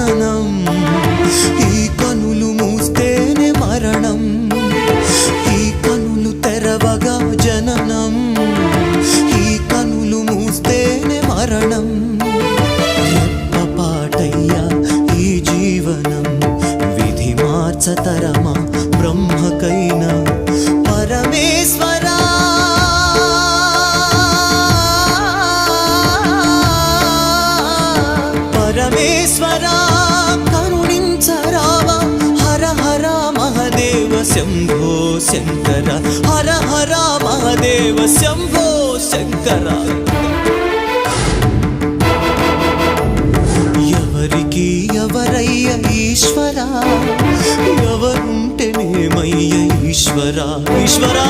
జననం, ఈ కనులు మూస్తేనే మరణం, ఈ కనులు తెరవగా జననం, ఈ కనులు మూస్తేనే మరణం. రెప్పపాటయ్యా ఈ జీవనం, విధి మార్చతరమా బ్రహ్మకైనా పరమేశ్వరా. పరమేశ్వరా కరుణించరావా, హర హర మహదేవ శంభో శంకర, హర హర మహదేవ శంభో శంకర. ఎవరికి ఎవరయ్య ఈశ్వరా, ఎవరుంటేనేమయ్య ఈశ్వరా ఈశ్వరా.